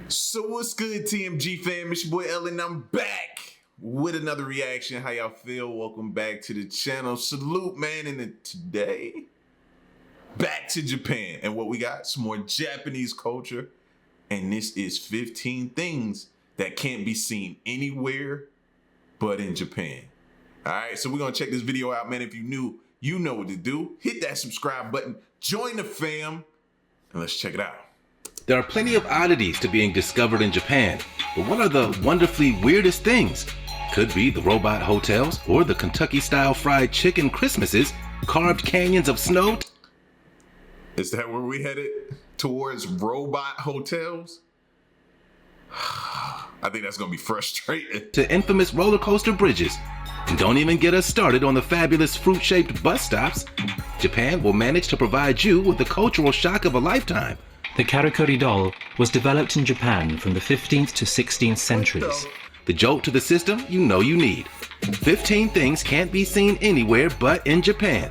So what's good, TMG fam? It's your boy Ellen. I'm back with another reaction. How y'all feel? Welcome back to the channel. Salute, man. And today, back to Japan. And what we got? Some more Japanese culture. And this is 15 things that can't be seen anywhere but in Japan. All right, so we're going to check this video out, man. If you're new, you know what to do. Hit that subscribe button. Join the fam. And let's check it out. There are plenty of oddities to being discovered in Japan, but what are the wonderfully weirdest things? Could be the robot hotels or the Kentucky-style fried chicken Christmases, carved canyons of snow. Is that where we headed? Towards robot hotels? I think that's gonna be frustrating. To infamous roller coaster bridges. And don't even get us started on the fabulous fruit-shaped bus stops. Japan will manage to provide you with the cultural shock of a lifetime. The Karakuri doll was developed in Japan from the 15th to 16th centuries. The jolt to the system you know you need. 15 things can't be seen anywhere but in Japan.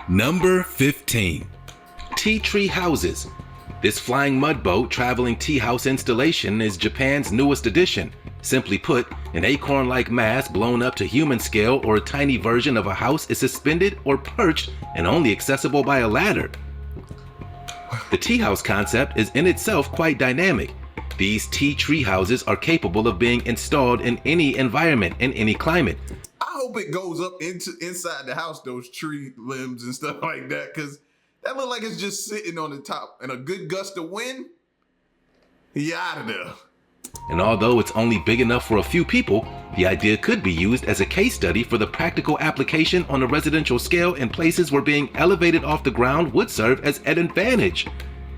Number 15. Tea tree houses. This flying mud boat traveling tea house installation is Japan's newest addition. Simply put, an acorn-like mass blown up to human scale or a tiny version of a house is suspended or perched and only accessible by a ladder. The tea house concept is in itself quite dynamic. These tea tree houses are capable of being installed in any environment, in any climate. I hope it goes up inside the house, those tree limbs and stuff like that, because that look like it's just sitting on the top, and a good gust of wind, he out of there. And although it's only big enough for a few people, the idea could be used as a case study for the practical application on a residential scale in places where being elevated off the ground would serve as an advantage.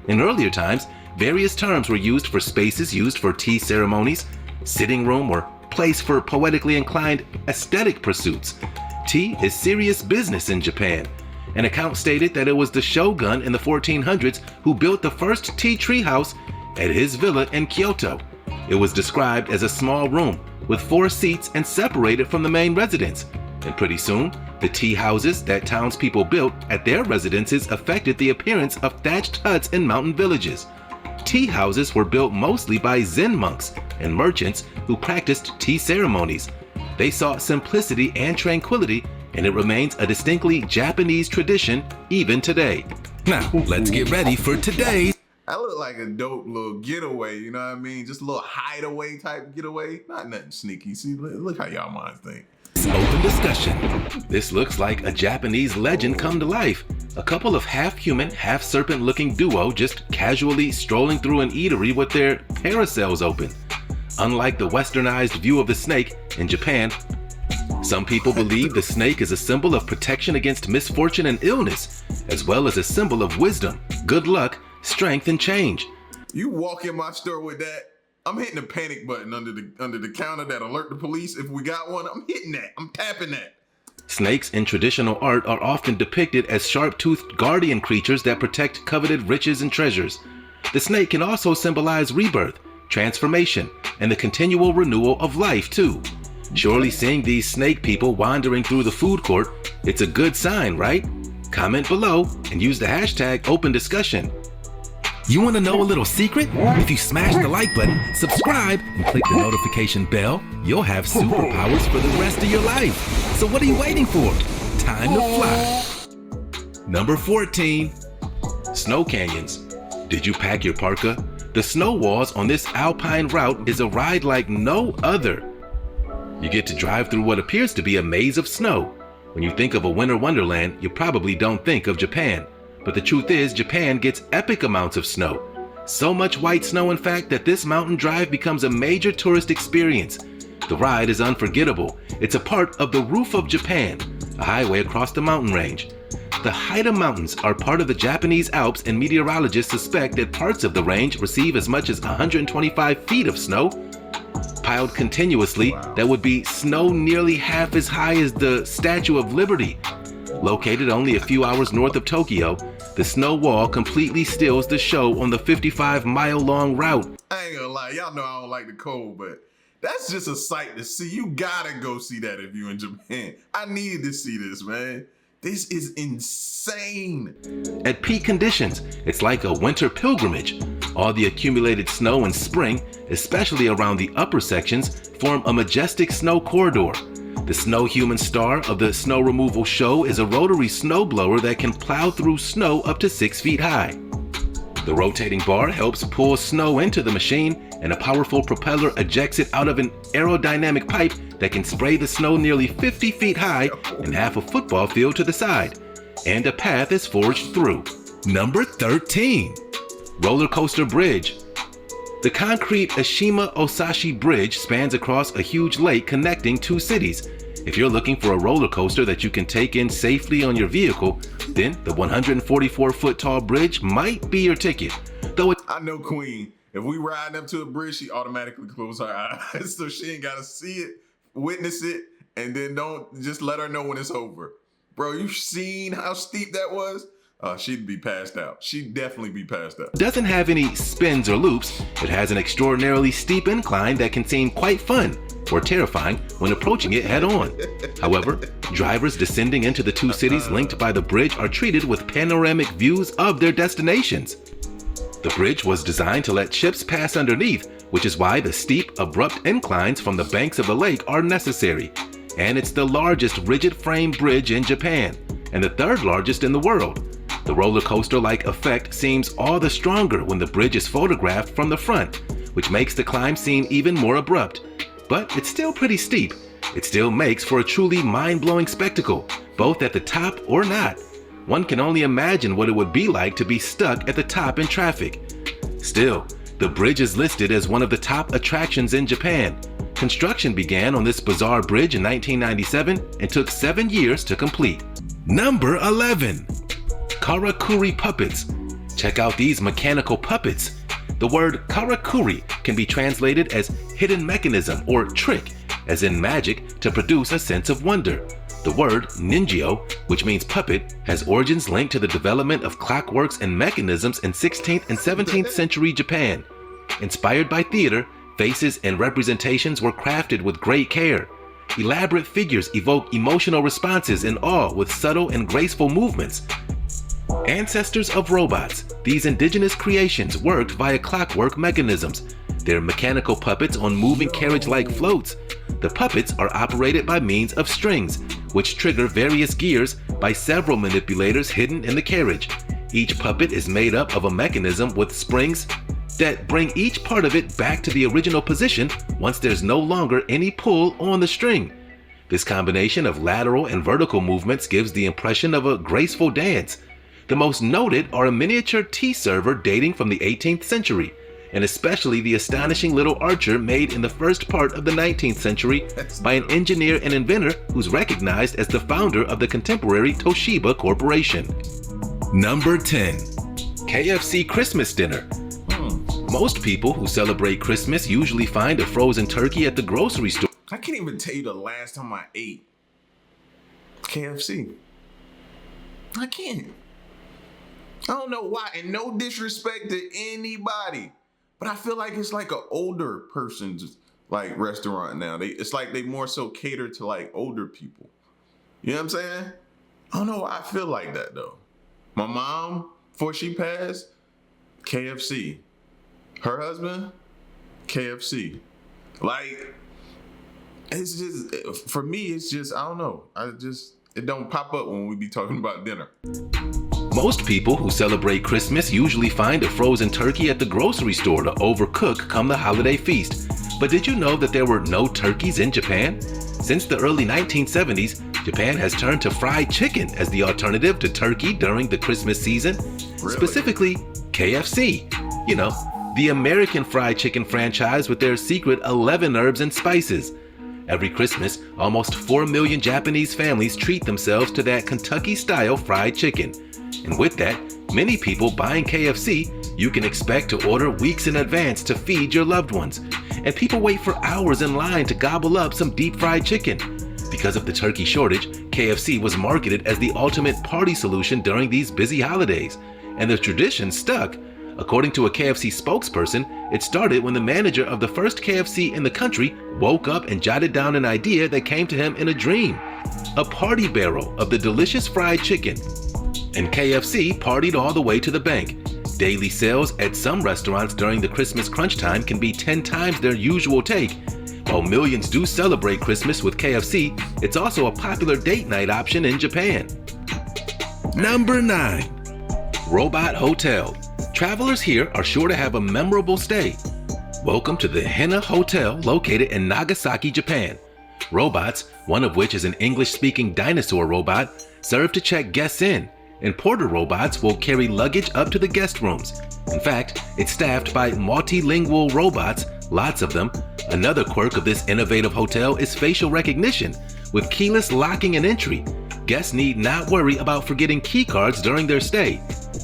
In earlier times, various terms were used for spaces used for tea ceremonies, sitting room, or place for poetically inclined aesthetic pursuits. Tea is serious business in Japan. An account stated that it was the shogun in the 1400s who built the first tea tree house at his villa in Kyoto. It was described as a small room with 4 seats and separated from the main residence. And pretty soon, the tea houses that townspeople built at their residences affected the appearance of thatched huts in mountain villages. Tea houses were built mostly by Zen monks and merchants who practiced tea ceremonies. They sought simplicity and tranquility, and it remains a distinctly Japanese tradition even today. Now, let's get ready for today's. That look like a dope little getaway, you know what I mean? Just a little hideaway type getaway. Not nothing sneaky. See, look how y'all minds think. Open discussion. This looks like a Japanese legend come to life. A couple of half-human, half-serpent-looking duo just casually strolling through an eatery with their parasols open. Unlike the westernized view of the snake in Japan, some people believe the snake is a symbol of protection against misfortune and illness, as well as a symbol of wisdom, good luck, strength, and change. You walk in my store with that, I'm hitting the panic button under the counter that alert the police. If we got one, I'm hitting that. I'm tapping that. Snakes in traditional art are often depicted as sharp-toothed guardian creatures that protect coveted riches and treasures. The snake can also symbolize rebirth, transformation, and the continual renewal of life too. Surely seeing these snake people wandering through the food court, it's a good sign, right? Comment below and use the hashtag #OpenDiscussion. You want to know a little secret? If you smash the like button, subscribe, and click the notification bell, you'll have superpowers for the rest of your life. So what are you waiting for? Time to fly. Number 14. Snow canyons. Did you pack your parka? The snow walls on this alpine route is a ride like no other. You get to drive through what appears to be a maze of snow. When you think of a winter wonderland, you probably don't think of Japan. But the truth is, Japan gets epic amounts of snow. So much white snow, in fact, that this mountain drive becomes a major tourist experience. The ride is unforgettable. It's a part of the roof of Japan, a highway across the mountain range. The Haida Mountains are part of the Japanese Alps, and meteorologists suspect that parts of the range receive as much as 125 feet of snow. Piled continuously, that would be snow nearly half as high as the Statue of Liberty. Located only a few hours north of Tokyo, the snow wall completely steals the show on the 55-mile-long route. I ain't gonna lie, y'all know I don't like the cold, but that's just a sight to see. You gotta go see that if you're in Japan. I need to see this, man. This is insane. At peak conditions, it's like a winter pilgrimage. All the accumulated snow in spring, especially around the upper sections, form a majestic snow corridor. The snow human star of the snow removal show is a rotary snowblower that can plow through snow up to 6 feet high. The rotating bar helps pull snow into the machine, and a powerful propeller ejects it out of an aerodynamic pipe that can spray the snow nearly 50 feet high and half a football field to the side. And a path is forged through. Number 13. Roller Coaster Bridge. The concrete Ashima Osashi Bridge spans across a huge lake connecting two cities. If you're looking for a roller coaster that you can take in safely on your vehicle, then the 144-foot tall bridge might be your ticket. I know Queen, if we ride up to a bridge, she automatically closes her eyes so she ain't gotta see it, witness it, and then don't just let her know when it's over. Bro, you seen how steep that was? She'd be passed out. She'd definitely be passed out. Doesn't have any spins or loops. It has an extraordinarily steep incline that can seem quite fun or terrifying when approaching it head on. However, drivers descending into the two cities linked by the bridge are treated with panoramic views of their destinations. The bridge was designed to let ships pass underneath, which is why the steep, abrupt inclines from the banks of the lake are necessary. And it's the largest rigid frame bridge in Japan, and the third largest in the world. The roller coaster-like effect seems all the stronger when the bridge is photographed from the front, which makes the climb seem even more abrupt. But it's still pretty steep. It still makes for a truly mind-blowing spectacle, both at the top or not. One can only imagine what it would be like to be stuck at the top in traffic. Still, the bridge is listed as one of the top attractions in Japan. Construction began on this bizarre bridge in 1997 and took 7 years to complete. Number 11. Karakuri puppets. Check out these mechanical puppets. The word karakuri can be translated as hidden mechanism or trick, as in magic, to produce a sense of wonder. The word ninjyo, which means puppet, has origins linked to the development of clockworks and mechanisms in 16th and 17th century Japan. Inspired by theater, faces and representations were crafted with great care. Elaborate figures evoke emotional responses in awe with subtle and graceful movements. Ancestors of robots, these indigenous creations worked via clockwork mechanisms. They're mechanical puppets on moving carriage-like floats. The puppets are operated by means of strings, which trigger various gears by several manipulators hidden in the carriage. Each puppet is made up of a mechanism with springs that bring each part of it back to the original position once there's no longer any pull on the string. This combination of lateral and vertical movements gives the impression of a graceful dance. The most noted are a miniature tea server dating from the 18th century, and especially the astonishing little archer made in the first part of the 19th century by an engineer and inventor who's recognized as the founder of the contemporary Toshiba Corporation. Number 10. KFC Christmas Dinner. Most people who celebrate Christmas usually find a frozen turkey at the grocery store. I can't even tell you the last time I ate KFC. I can't. I don't know why, and no disrespect to anybody, but I feel like it's like an older person's like restaurant now. It's like they more so cater to like older people. You know what I'm saying? I don't know why I feel like that though. My mom, before she passed, KFC. Her husband, KFC. Like, it's just, for me, it's just, I don't know. It don't pop up when we be talking about dinner. Most people who celebrate Christmas usually find a frozen turkey at the grocery store to overcook come the holiday feast. But did you know that there were no turkeys in Japan? Since the early 1970s, Japan has turned to fried chicken as the alternative to turkey during the Christmas season. Really? Specifically, KFC. You know, the American fried chicken franchise with their secret 11 herbs and spices. Every Christmas, almost 4 million Japanese families treat themselves to that Kentucky-style fried chicken. And with that, many people buying KFC, you can expect to order weeks in advance to feed your loved ones. And people wait for hours in line to gobble up some deep fried chicken. Because of the turkey shortage, KFC was marketed as the ultimate party solution during these busy holidays. And the tradition stuck. According to a KFC spokesperson, it started when the manager of the first KFC in the country woke up and jotted down an idea that came to him in a dream. a party barrel of the delicious fried chicken. And KFC partied all the way to the bank. Daily sales at some restaurants during the Christmas crunch time can be 10 times their usual take. While millions do celebrate Christmas with KFC, it's also a popular date night option in Japan. Number 9. Robot Hotel. Travelers here are sure to have a memorable stay. Welcome to the Hina Hotel located in Nagasaki, Japan. Robots, one of which is an English-speaking dinosaur robot, serve to check guests in, and porter robots will carry luggage up to the guest rooms. In fact, it's staffed by multilingual robots, lots of them. Another quirk of this innovative hotel is facial recognition. With keyless locking and entry, guests need not worry about forgetting key cards during their stay.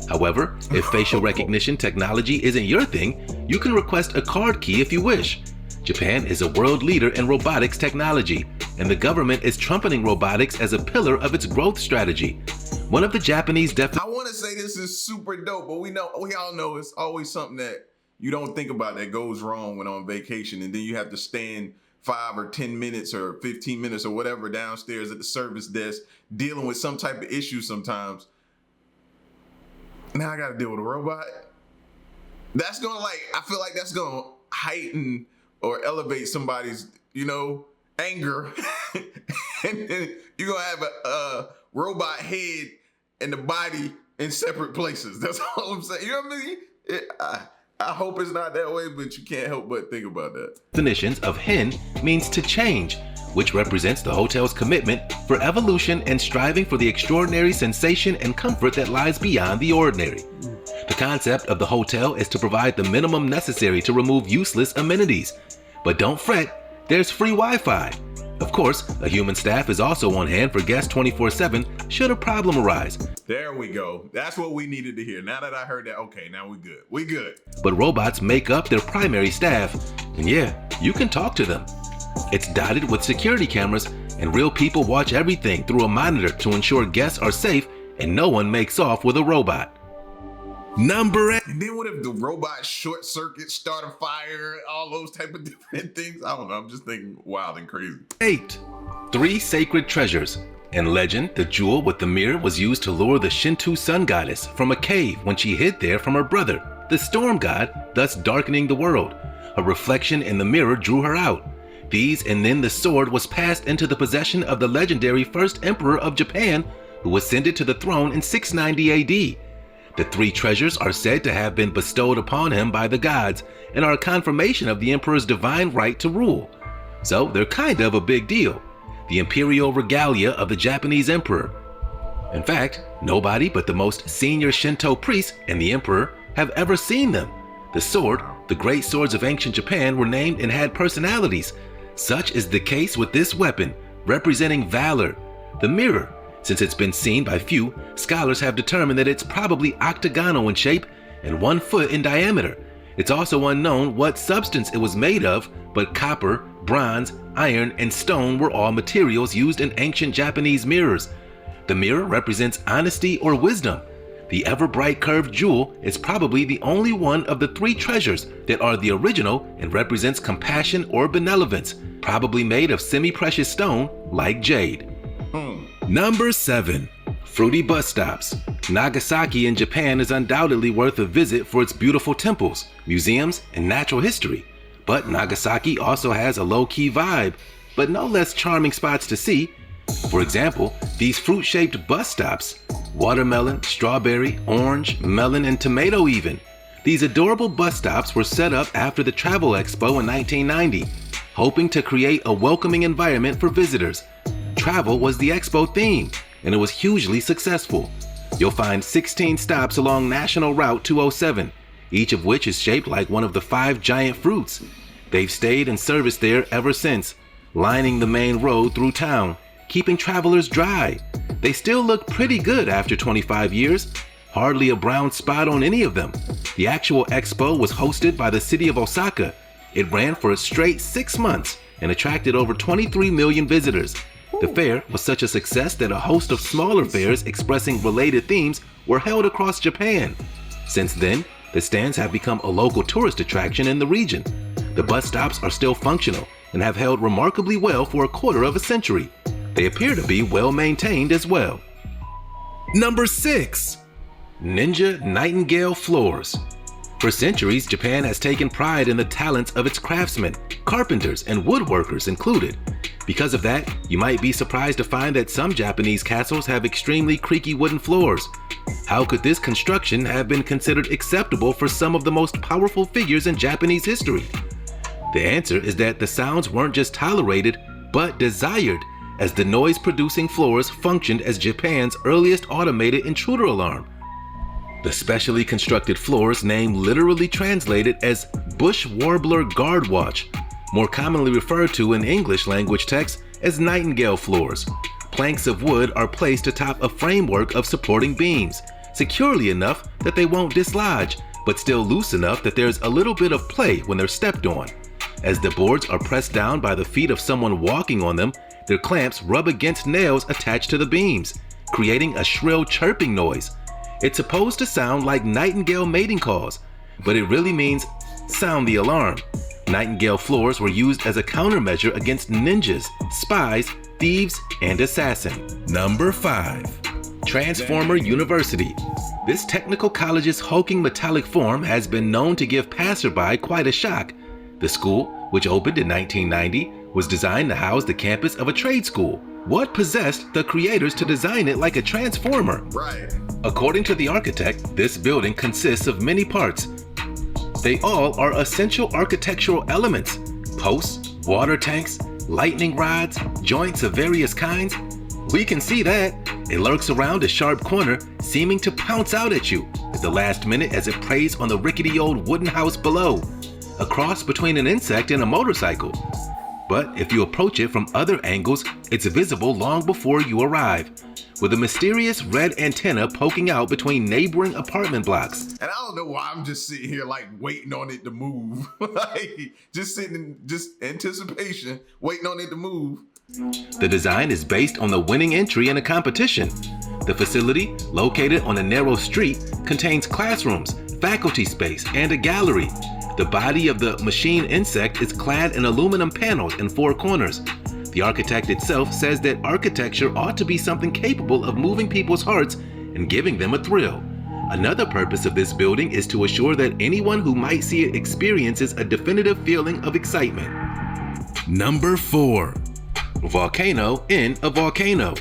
However, if facial recognition technology isn't your thing, you can request a card key if you wish. Japan is a world leader in robotics technology, and the government is trumpeting robotics as a pillar of its growth strategy. One of the Japanese I want to say this is super dope, but we all know it's always something that you don't think about that goes wrong when on vacation, and then you have to stand 5 or 10 minutes or 15 minutes or whatever downstairs at the service desk dealing with some type of issue sometimes. Now I got to deal with a robot. That's going to I feel like that's going to heighten or elevate somebody's, anger. And then you're going to have a robot head and the body in separate places. That's all I'm saying. You know what I mean? I hope it's not that way, but you can't help but think about that. Definitions of Hin means to change, which represents the hotel's commitment for evolution and striving for the extraordinary sensation and comfort that lies beyond the ordinary. The concept of the hotel is to provide the minimum necessary to remove useless amenities. But don't fret, there's free Wi-Fi. Of course, a human staff is also on hand for guests 24/7 should a problem arise. There we go. That's what we needed to hear. Now that I heard that, okay, now we good. We good. But robots make up their primary staff, and yeah, you can talk to them. It's dotted with security cameras, and real people watch everything through a monitor to ensure guests are safe and no one makes off with a robot. Number 8. And then what if the robot short circuit, start a fire, all those type of different things? I don't know. I'm just thinking wild and crazy. 8. 3 sacred treasures. In legend, the jewel with the mirror was used to lure the Shinto sun goddess from a cave when she hid there from her brother, the storm god, thus darkening the world. A reflection in the mirror drew her out. These and then the sword was passed into the possession of the legendary first emperor of Japan, who ascended to the throne in 690 AD. The 3 treasures are said to have been bestowed upon him by the gods and are a confirmation of the emperor's divine right to rule. So they're kind of a big deal. The imperial regalia of the Japanese emperor. In fact, nobody but the most senior Shinto priest and the emperor have ever seen them. The sword, the great swords of ancient Japan, were named and had personalities. Such is the case with this weapon, representing valor. The mirror, since it's been seen by few, scholars have determined that it's probably octagonal in shape and 1 foot in diameter. It's also unknown what substance it was made of, but copper, bronze, iron, and stone were all materials used in ancient Japanese mirrors. The mirror represents honesty or wisdom. The ever-bright curved jewel is probably the only one of the 3 treasures that are the original and represents compassion or benevolence, probably made of semi-precious stone like jade. Number 7. Fruity bus stops. Nagasaki in Japan is undoubtedly worth a visit for its beautiful temples, museums, and natural history. But Nagasaki also has a low-key vibe, but no less charming spots to see. For example, these fruit-shaped bus stops, watermelon, strawberry, orange, melon, and tomato even. These adorable bus stops were set up after the Travel Expo in 1990, hoping to create a welcoming environment for visitors. Travel was the expo theme, and it was hugely successful. You'll find 16 stops along National Route 207, each of which is shaped like one of the 5 giant fruits. They've stayed in service there ever since, lining the main road through town, keeping travelers dry. They still look pretty good after 25 years. Hardly a brown spot on any of them. The actual expo was hosted by the city of Osaka. It ran for a straight 6 months and attracted over 23 million visitors. The fair was such a success that a host of smaller fairs expressing related themes were held across Japan. Since then, the stands have become a local tourist attraction in the region. The bus stops are still functional and have held remarkably well for a quarter of a century. They appear to be well maintained as well. Number 6. Ninja Nightingale Floors. For centuries, Japan has taken pride in the talents of its craftsmen, carpenters, and woodworkers included. Because of that, you might be surprised to find that some Japanese castles have extremely creaky wooden floors. How could this construction have been considered acceptable for some of the most powerful figures in Japanese history? The answer is that the sounds weren't just tolerated, but desired, as the noise-producing floors functioned as Japan's earliest automated intruder alarm. The specially constructed floors, named literally translated as Bush Warbler Guard Watch, more commonly referred to in English language texts as nightingale floors. Planks of wood are placed atop a framework of supporting beams, securely enough that they won't dislodge, but still loose enough that there's a little bit of play when they're stepped on. As the boards are pressed down by the feet of someone walking on them, their clamps rub against nails attached to the beams, creating a shrill chirping noise. It's supposed to sound like nightingale mating calls, but it really means sound the alarm. Nightingale floors were used as a countermeasure against ninjas, spies, thieves, and assassins. Number 5. Transformer University. This technical college's hulking metallic form has been known to give passerby quite a shock. The school, which opened in 1990, was designed to house the campus of a trade school. What possessed the creators to design it like a transformer? Right. According to the architect, this building consists of many parts. They all are essential architectural elements: posts, water tanks, lightning rods, joints of various kinds. We can see that. It lurks around a sharp corner, seeming to pounce out at you at the last minute as it preys on the rickety old wooden house below, a cross between an insect and a motorcycle. But if you approach it from other angles, it's visible long before you arrive, with a mysterious red antenna poking out between neighboring apartment blocks. And I don't know why I'm just sitting here like waiting on it to move. Like just sitting in just anticipation, waiting on it to move. The design is based on the winning entry in a competition. The facility, located on a narrow street, contains classrooms, faculty space, and a gallery. The body of the machine insect is clad in aluminum panels in 4 corners. The architect itself says that architecture ought to be something capable of moving people's hearts and giving them a thrill. Another purpose of this building is to assure that anyone who might see it experiences a definitive feeling of excitement. Number 4. Volcano in a volcano.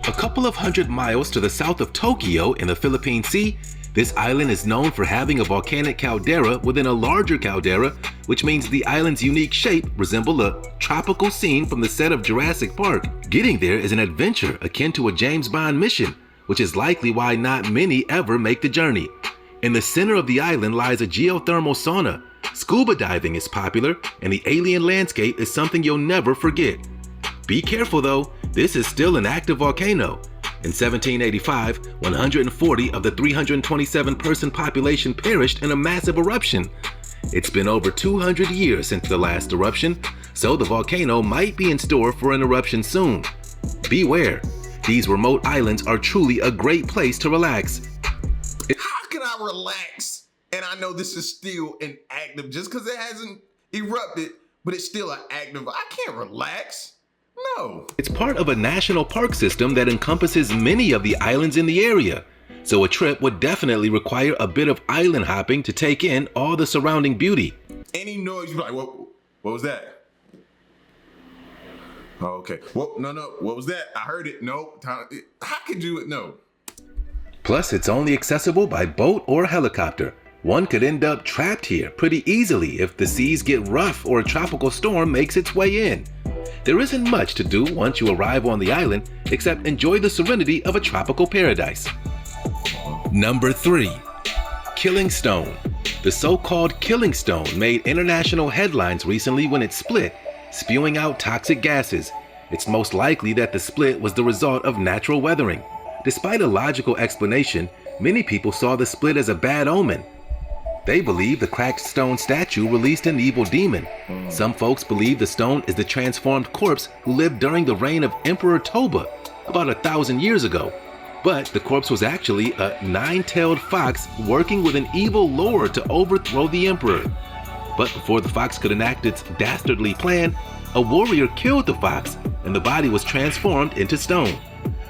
A couple of 100 miles to the south of Tokyo in the Philippine Sea, this island is known for having a volcanic caldera within a larger caldera, which means the island's unique shape resembles a tropical scene from the set of Jurassic Park. Getting there is an adventure akin to a James Bond mission, which is likely why not many ever make the journey. In the center of the island lies a geothermal sauna. Scuba diving is popular, and the alien landscape is something you'll never forget. Be careful though, this is still an active volcano. In 1785, 140 of the 327-person population perished in a massive eruption. It's been over 200 years since the last eruption, so the volcano might be in store for an eruption soon. Beware, these remote islands are truly a great place to relax. How can I relax? And I know this is still an active, just because it hasn't erupted, but it's still an active. I can't relax. No. It's part of a national park system that encompasses many of the islands in the area, so a trip would definitely require a bit of island hopping to take in all the surrounding beauty. Any noise, you're like, what was that? Oh, okay. Well, no, what was that? I heard it. No. How could you know? Plus, it's only accessible by boat or helicopter. One could end up trapped here pretty easily if the seas get rough or a tropical storm makes its way in. There isn't much to do once you arrive on the island except enjoy the serenity of a tropical paradise. Number 3. Killing Stone. The so-called Killing Stone made international headlines recently when it split, spewing out toxic gases. It's most likely that the split was the result of natural weathering. Despite a logical explanation, many people saw the split as a bad omen. They believe the cracked stone statue released an evil demon. Some folks believe the stone is the transformed corpse who lived during the reign of Emperor Toba about 1,000 years ago. But the corpse was actually a 9-tailed fox working with an evil lord to overthrow the emperor. But before the fox could enact its dastardly plan, a warrior killed the fox and the body was transformed into stone.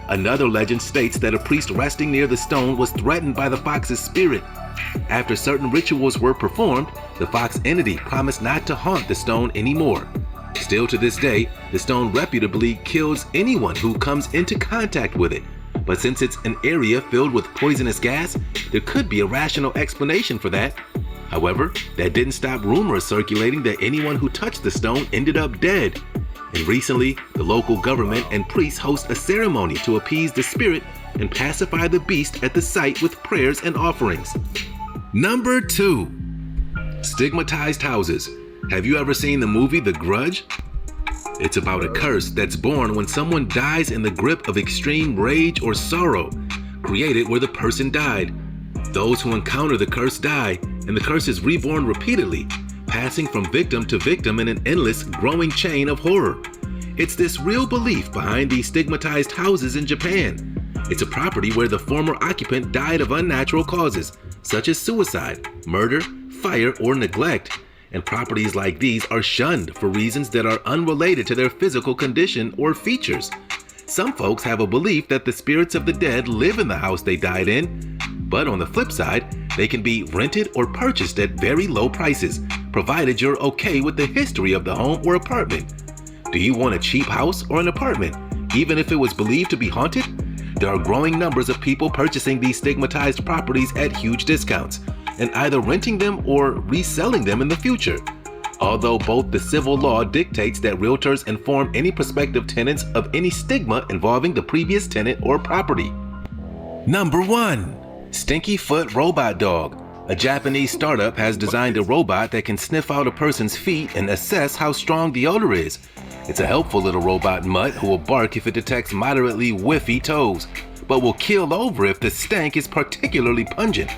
Another legend states that a priest resting near the stone was threatened by the fox's spirit. After certain rituals were performed, the fox entity promised not to haunt the stone anymore. Still to this day, the stone reputably kills anyone who comes into contact with it. But since it's an area filled with poisonous gas, there could be a rational explanation for that. However, that didn't stop rumors circulating that anyone who touched the stone ended up dead. And recently, the local government and priests host a ceremony to appease the spirit and pacify the beast at the site with prayers and offerings. Number 2. Stigmatized houses. Have you ever seen the movie The Grudge? It's about a curse that's born when someone dies in the grip of extreme rage or sorrow, created where the person died. Those who encounter the curse die, and the curse is reborn repeatedly, passing from victim to victim in an endless, growing chain of horror. It's this real belief behind these stigmatized houses in Japan. It's a property where the former occupant died of unnatural causes, such as suicide, murder, fire, or neglect. And properties like these are shunned for reasons that are unrelated to their physical condition or features. Some folks have a belief that the spirits of the dead live in the house they died in, but on the flip side, they can be rented or purchased at very low prices, provided you're okay with the history of the home or apartment. Do you want a cheap house or an apartment, even if it was believed to be haunted? There are growing numbers of people purchasing these stigmatized properties at huge discounts, and either renting them or reselling them in the future. Although both the civil law dictates that realtors inform any prospective tenants of any stigma involving the previous tenant or property. Number 1. Stinky Foot Robot Dog. A Japanese startup has designed a robot that can sniff out a person's feet and assess how strong the odor is. It's a helpful little robot mutt who will bark if it detects moderately whiffy toes, but will keel over if the stank is particularly pungent.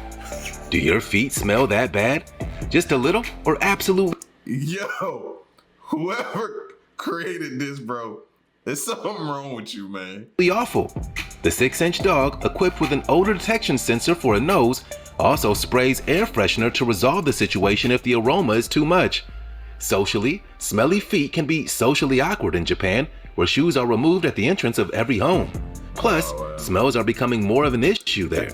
Do your feet smell that bad? Just a little or absolute? Yo, whoever created this, bro, there's something wrong with you, man. Awful. The 6-inch dog, equipped with an odor detection sensor for a nose, also sprays air freshener to resolve the situation if the aroma is too much. Socially, smelly feet can be socially awkward in Japan, where shoes are removed at the entrance of every home. Plus, smells are becoming more of an issue there.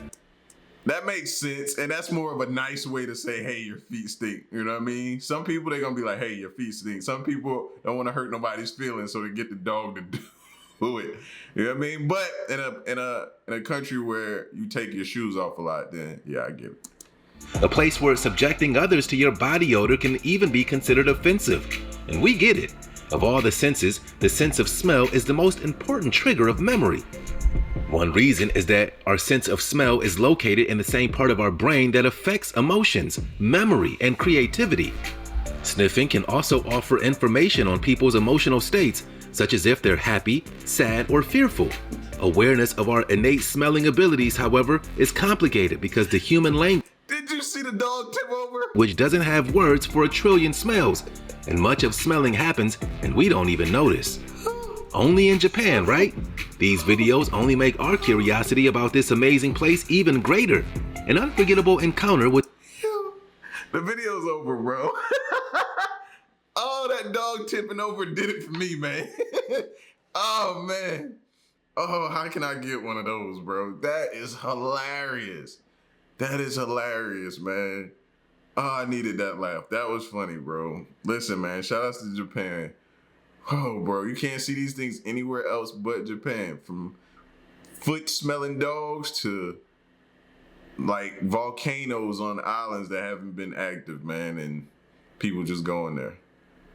That makes sense, and that's more of a nice way to say, hey, your feet stink. You know what I mean? Some people, they're gonna be like, hey, your feet stink. Some people don't want to hurt nobody's feelings, so they get the dog to do it. You know what I mean? But in a country where you take your shoes off a lot, then yeah, I get it. A place where subjecting others to your body odor can even be considered offensive. And we get it. Of all the senses, the sense of smell is the most important trigger of memory. One reason is that our sense of smell is located in the same part of our brain that affects emotions, memory, and creativity. Sniffing can also offer information on people's emotional states, such as if they're happy, sad, or fearful. Awareness of our innate smelling abilities, however, is complicated because the human language Did you see the dog tip over? which doesn't have words for a trillion smells, and much of smelling happens and we don't even notice. Only in Japan, right? These videos only make our curiosity about this amazing place even greater. An unforgettable encounter with... The video's over, bro. Oh, that dog tipping over did it for me, man. Oh, man. Oh, how can I get one of those, bro? That is hilarious. That is hilarious, man. Oh, I needed that laugh. That was funny, bro. Listen, man, shout outs to Japan. Oh, bro, you can't see these things anywhere else but Japan. From foot-smelling dogs to, like, volcanoes on islands that haven't been active, man, and people just going there.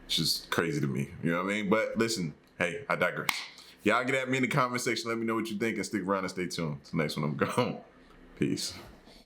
It's just crazy to me, you know what I mean? But listen, hey, I digress. Y'all get at me in the comment section. Let me know what you think and stick around and stay tuned. Till next one, I'm gone. Peace.